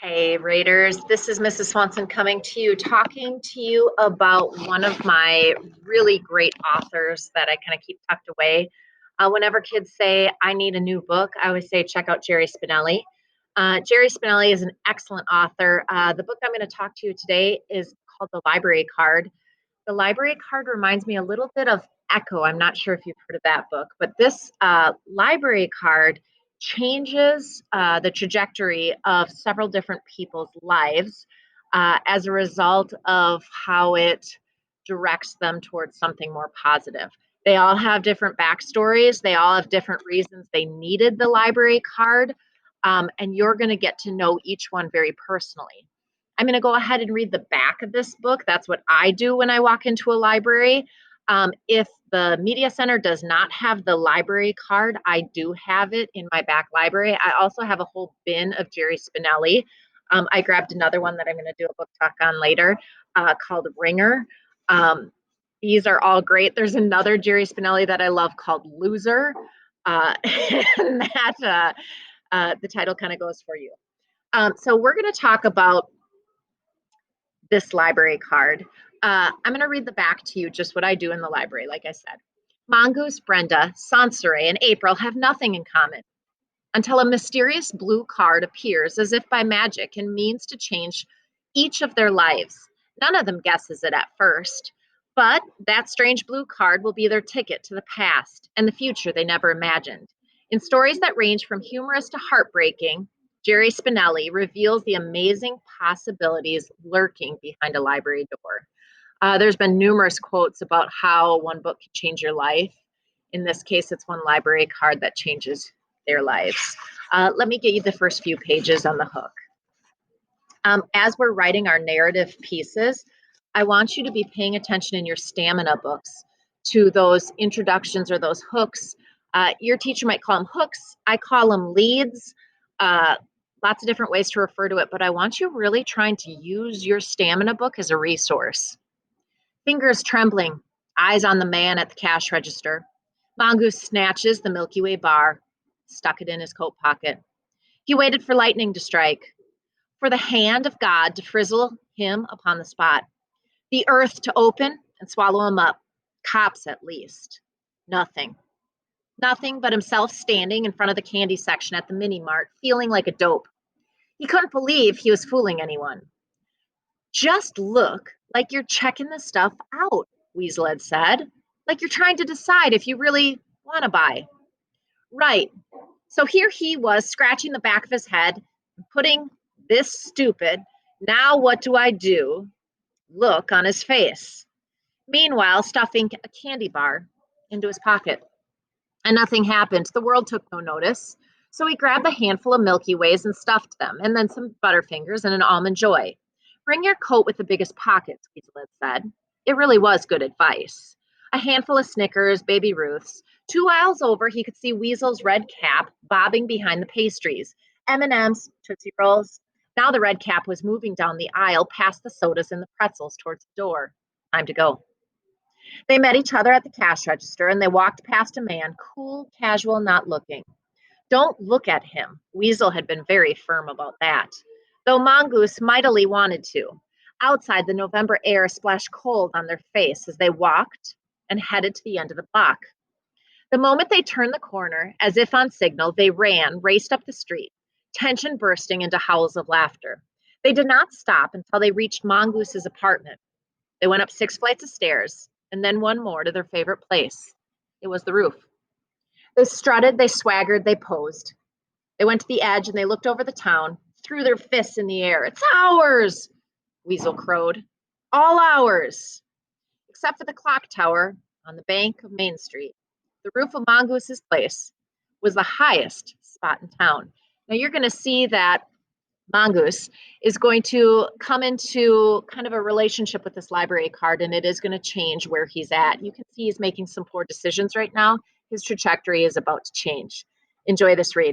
Hey, Raiders. This is Mrs. Swanson coming to you, talking to you about one of my really great authors that I kind of keep tucked away. Whenever kids say, I need a new book, I always say, check out Jerry Spinelli. Jerry Spinelli is an excellent author. The book I'm going to talk to you today is called The Library Card. The Library Card reminds me a little bit of Echo. I'm not sure if you've heard of that book, but this library card changes the trajectory of several different people's lives as a result of how it directs them towards something more positive. They all have different backstories. They all have different reasons they needed the library card. And you're going to get to know each one very personally. I'm going to go ahead and read the back of this book. That's what I do when I walk into a library. If the media center does not have the library card, I do have it in my back library. I also have a whole bin of Jerry Spinelli. I grabbed another one that I'm going to do a book talk on later called Ringer. These are all great. There's another Jerry Spinelli that I love called Loser. And that the title kind of goes for you. So we're going to talk about this library card. I'm going to read the back to you, just what I do in the library, like I said. Mongoose, Brenda, Sansere, and April have nothing in common until a mysterious blue card appears as if by magic and means to change each of their lives. None of them guesses it at first, but that strange blue card will be their ticket to the past and the future they never imagined. In stories that range from humorous to heartbreaking, Jerry Spinelli reveals the amazing possibilities lurking behind a library door. There's been numerous quotes about how one book can change your life. In this case, it's one library card that changes their lives. Let me get you the first few pages on the hook. As we're writing our narrative pieces, I want you to be paying attention in your stamina books to those introductions or those hooks. Your teacher might call them hooks. I call them leads. Lots of different ways to refer to it, but I want you really trying to use your stamina book as a resource. Fingers trembling, eyes on the man at the cash register. Mongoose snatches the Milky Way bar, stuck it in his coat pocket. He waited for lightning to strike, for the hand of God to frizzle him upon the spot, the earth to open and swallow him up. Cops, at least. Nothing. Nothing but himself standing in front of the candy section at the mini mart, feeling like a dope. He couldn't believe he was fooling anyone. Just look like you're checking the stuff out, Weasel had said. Like you're trying to decide if you really want to buy. Right. So here he was scratching the back of his head, putting this stupid, now what do I do, look on his face. Meanwhile, stuffing a candy bar into his pocket. And nothing happened. The world took no notice. So he grabbed a handful of Milky Ways and stuffed them, and then some Butterfingers and an Almond Joy. Bring your coat with the biggest pockets, Weasel had said. It really was good advice. A handful of Snickers, Baby Ruths. 2 aisles over, he could see Weasel's red cap bobbing behind the pastries. M&Ms, Tootsie Rolls. Now the red cap was moving down the aisle past the sodas and the pretzels towards the door. Time to go. They met each other at the cash register and they walked past a man, cool, casual, not looking. Don't look at him. Weasel had been very firm about that, though Mongoose mightily wanted to. Outside, the November air splashed cold on their face as they walked and headed to the end of the block. The moment they turned the corner, as if on signal, they raced up the street, tension bursting into howls of laughter. They did not stop until they reached Mongoose's apartment. They went up 6 flights of stairs, and then one more to their favorite place. It was the roof. They strutted, they swaggered, they posed. They went to the edge and they looked over the town, threw their fists in the air. It's ours, Weasel crowed. All ours, except for the clock tower on the bank of Main Street. The roof of Mongoose's place was the highest spot in town. Now you're going to see that Mongoose is going to come into kind of a relationship with this library card, and it is going to change where he's at. You can see he's making some poor decisions right now. His trajectory is about to change. Enjoy this read.